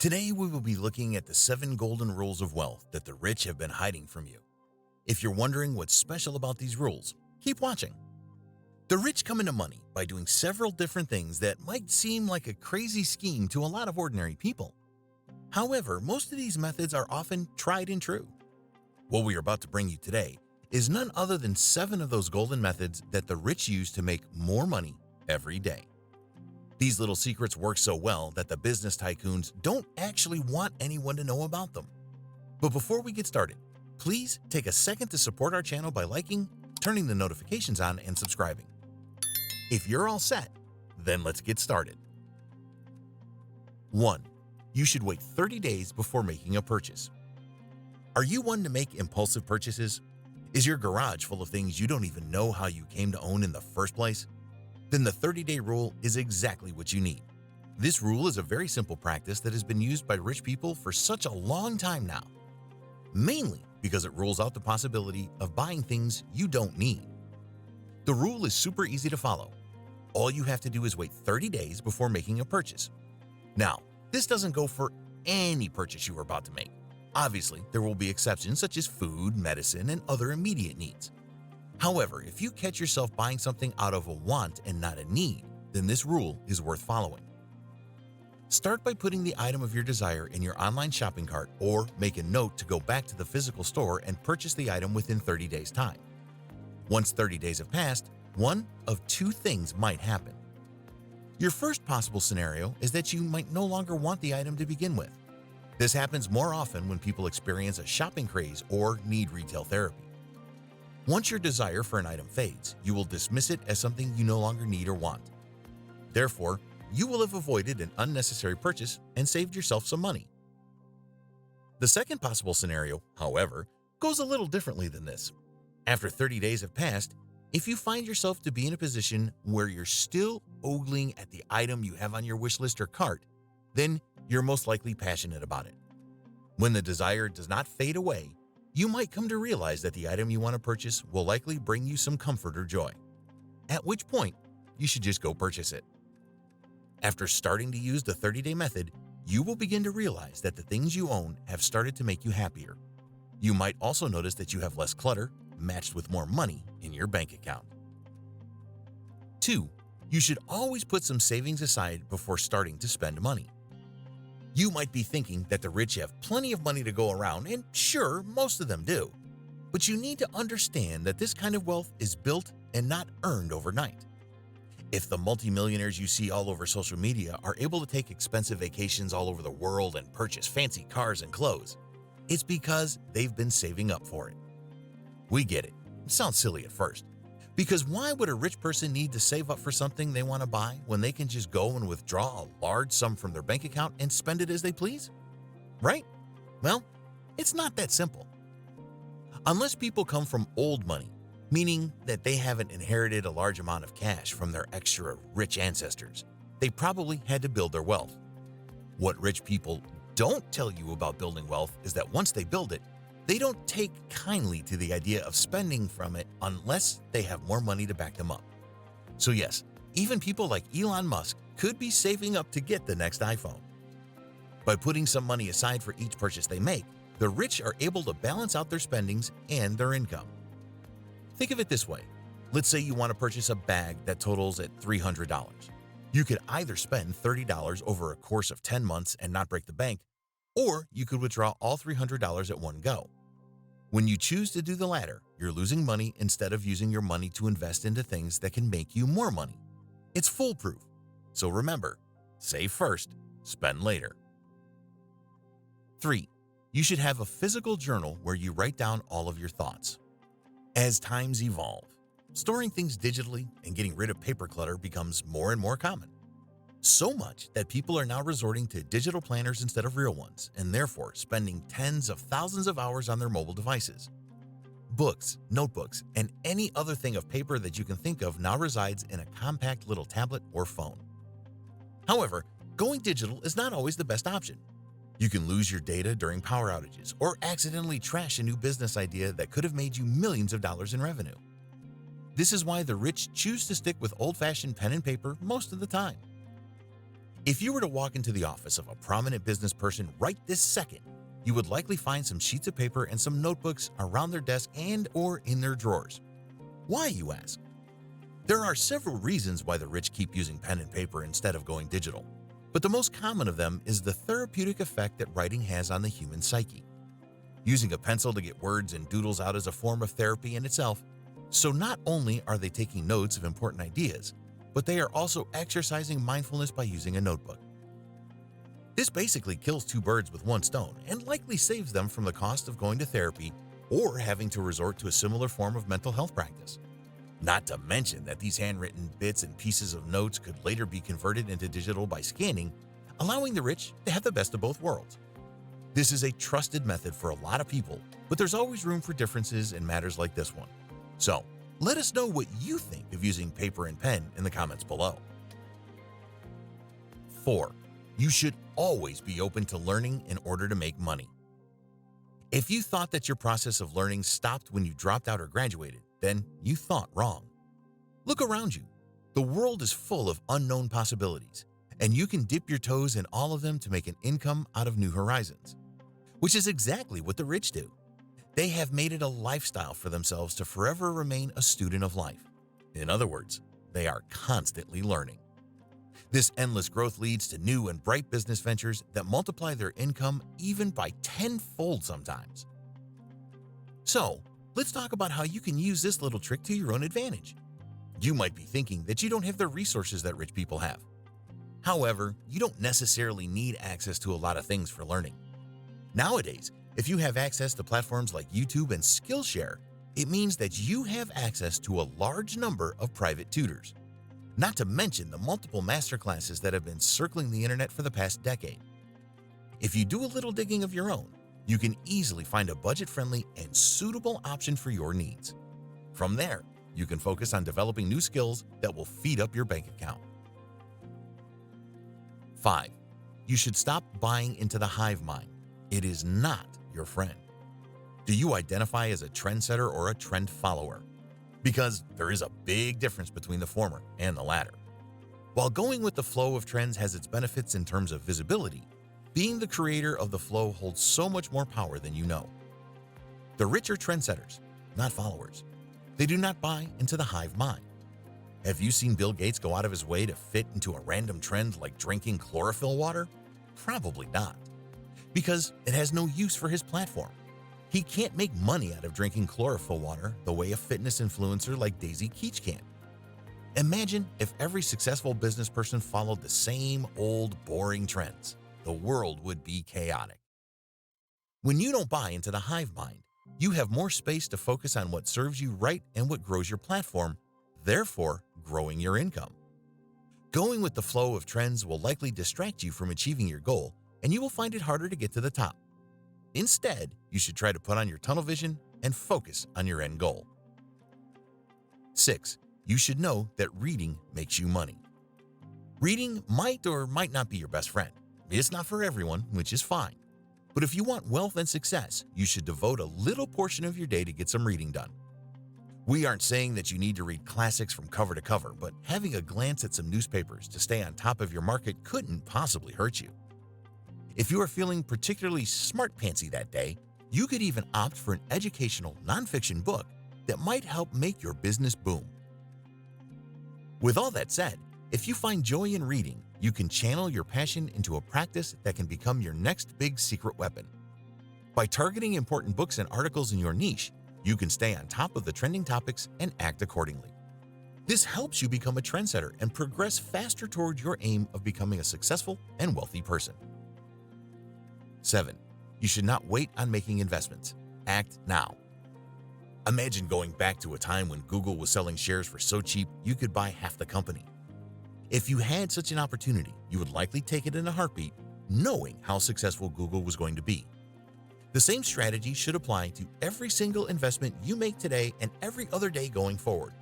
Today, we will be looking at the 7 golden rules of wealth that the rich have been hiding from you. If you're wondering what's special about these rules, keep watching. The rich come into money by doing several different things that might seem like a crazy scheme to a lot of ordinary people. However, most of these methods are often tried and true. What we are about to bring you today is none other than 7 of those golden methods that the rich use to make more money every day. These little secrets work so well that the business tycoons don't actually want anyone to know about them. But before we get started, please take a second to support our channel by liking, turning the notifications on, and subscribing. If you're all set, then let's get started. 1. You should wait 30 days before making a purchase. Are you one to make impulsive purchases? Is your garage full of things you don't even know how you came to own in the first place? Then the 30-day rule is exactly what you need. This rule is a very simple practice that has been used by rich people for such a long time now, mainly because it rules out the possibility of buying things you don't need. The rule is super easy to follow. All you have to do is wait 30 days before making a purchase. Now, this doesn't go for any purchase you are about to make. Obviously, there will be exceptions such as food, medicine, and other immediate needs. However, if you catch yourself buying something out of a want and not a need, then this rule is worth following. Start by putting the item of your desire in your online shopping cart, or make a note to go back to the physical store and purchase the item within 30 days' time. Once 30 days have passed, one of 2 things might happen. Your first possible scenario is that you might no longer want the item to begin with. This happens more often when people experience a shopping craze or need retail therapy. Once your desire for an item fades, you will dismiss it as something you no longer need or want. Therefore, you will have avoided an unnecessary purchase and saved yourself some money. The second possible scenario, however, goes a little differently than this. After 30 days have passed, if you find yourself to be in a position where you're still ogling at the item you have on your wish list or cart, then you're most likely passionate about it. When the desire does not fade away, you might come to realize that the item you want to purchase will likely bring you some comfort or joy, at which point you should just go purchase it. After starting to use the 30-day method, you will begin to realize that the things you own have started to make you happier. You might also notice that you have less clutter, matched with more money in your bank account. 2. You should always put some savings aside before starting to spend money. You might be thinking that the rich have plenty of money to go around, and sure, most of them do. But you need to understand that this kind of wealth is built and not earned overnight. If the multimillionaires you see all over social media are able to take expensive vacations all over the world and purchase fancy cars and clothes, it's because they've been saving up for it. We get it. It sounds silly at first. Because why would a rich person need to save up for something they want to buy when they can just go and withdraw a large sum from their bank account and spend it as they please? Right? Well, it's not that simple. Unless people come from old money, meaning that they haven't inherited a large amount of cash from their extra rich ancestors, they probably had to build their wealth. What rich people don't tell you about building wealth is that once they build it, they don't take kindly to the idea of spending from it unless they have more money to back them up. So yes, even people like Elon Musk could be saving up to get the next iPhone. By putting some money aside for each purchase they make, the rich are able to balance out their spendings and their income. Think of it this way. Let's say you want to purchase a bag that totals at $300. You could either spend $30 over a course of 10 months and not break the bank, or you could withdraw all $300 at one go. When you choose to do the latter, you're losing money instead of using your money to invest into things that can make you more money. It's foolproof. So remember, save first, spend later. 3. You should have a physical journal where you write down all of your thoughts. As times evolve, storing things digitally and getting rid of paper clutter becomes more and more common. So much that people are now resorting to digital planners instead of real ones, and therefore spending tens of thousands of hours on their mobile devices. Books, notebooks, and any other thing of paper that you can think of now resides in a compact little tablet or phone. However, going digital is not always the best option. You can lose your data during power outages or accidentally trash a new business idea that could have made you millions of dollars in revenue. This is why the rich choose to stick with old-fashioned pen and paper most of the time. If you were to walk into the office of a prominent business person right this second, you would likely find some sheets of paper and some notebooks around their desk and or in their drawers. Why, you ask? There are several reasons why the rich keep using pen and paper instead of going digital, but the most common of them is the therapeutic effect that writing has on the human psyche. Using a pencil to get words and doodles out is a form of therapy in itself, so not only are they taking notes of important ideas, but they are also exercising mindfulness by using a notebook. This basically kills two birds with one stone and likely saves them from the cost of going to therapy or having to resort to a similar form of mental health practice. Not to mention that these handwritten bits and pieces of notes could later be converted into digital by scanning, allowing the rich to have the best of both worlds. This is a trusted method for a lot of people, but there's always room for differences in matters like this one. So, let us know what you think of using paper and pen in the comments below. 4. You should always be open to learning in order to make money. If you thought that your process of learning stopped when you dropped out or graduated, then you thought wrong. Look around you. The world is full of unknown possibilities, and you can dip your toes in all of them to make an income out of new horizons, which is exactly what the rich do. They have made it a lifestyle for themselves to forever remain a student of life. In other words, they are constantly learning. This endless growth leads to new and bright business ventures that multiply their income even by tenfold sometimes. So, let's talk about how you can use this little trick to your own advantage. You might be thinking that you don't have the resources that rich people have. However, you don't necessarily need access to a lot of things for learning. Nowadays, if you have access to platforms like YouTube and Skillshare, it means that you have access to a large number of private tutors. Not to mention the multiple masterclasses that have been circling the internet for the past decade. If you do a little digging of your own, you can easily find a budget-friendly and suitable option for your needs. From there, you can focus on developing new skills that will feed up your bank account. 5. You should stop buying into the hive mind. It is not your friend. Do you identify as a trendsetter or a trend follower? Because there is a big difference between the former and the latter. While going with the flow of trends has its benefits in terms of visibility, being the creator of the flow holds so much more power than you know. The rich are trendsetters, not followers. They do not buy into the hive mind. Have you seen Bill Gates go out of his way to fit into a random trend like drinking chlorophyll water? Probably not, because it has no use for his platform. He can't make money out of drinking chlorophyll water the way a fitness influencer like Daisy Keach can. Imagine if every successful business person followed the same old boring trends. The world would be chaotic. When you don't buy into the hive mind, you have more space to focus on what serves you right and what grows your platform, therefore growing your income. Going with the flow of trends will likely distract you from achieving your goal, and you will find it harder to get to the top. Instead, you should try to put on your tunnel vision and focus on your end goal. 6. You should know that reading makes you money. Reading might or might not be your best friend. It's not for everyone, which is fine. But if you want wealth and success, you should devote a little portion of your day to get some reading done. We aren't saying that you need to read classics from cover to cover, but having a glance at some newspapers to stay on top of your market couldn't possibly hurt you. If you are feeling particularly smart-pantsy that day, you could even opt for an educational nonfiction book that might help make your business boom. With all that said, if you find joy in reading, you can channel your passion into a practice that can become your next big secret weapon. By targeting important books and articles in your niche, you can stay on top of the trending topics and act accordingly. This helps you become a trendsetter and progress faster toward your aim of becoming a successful and wealthy person. 7. You should not wait on making investments. Act now. Imagine going back to a time when Google was selling shares for so cheap you could buy half the company. If you had such an opportunity, you would likely take it in a heartbeat, knowing how successful Google was going to be. The same strategy should apply to every single investment you make today and every other day going forward.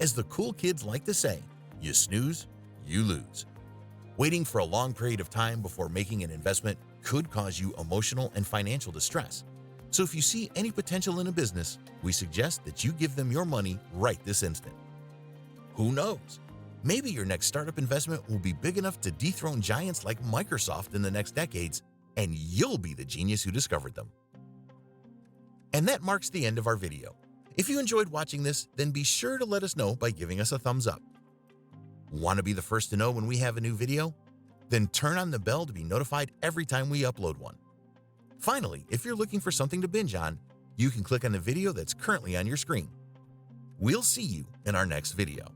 As the cool kids like to say, you snooze, you lose. Waiting for a long period of time before making an investment could cause you emotional and financial distress. So if you see any potential in a business, we suggest that you give them your money right this instant. Who knows? Maybe your next startup investment will be big enough to dethrone giants like Microsoft in the next decades, and you'll be the genius who discovered them. And that marks the end of our video. If you enjoyed watching this, then be sure to let us know by giving us a thumbs up. Want to be the first to know when we have a new video? Then turn on the bell to be notified every time we upload one. Finally, if you're looking for something to binge on, you can click on the video that's currently on your screen. We'll see you in our next video.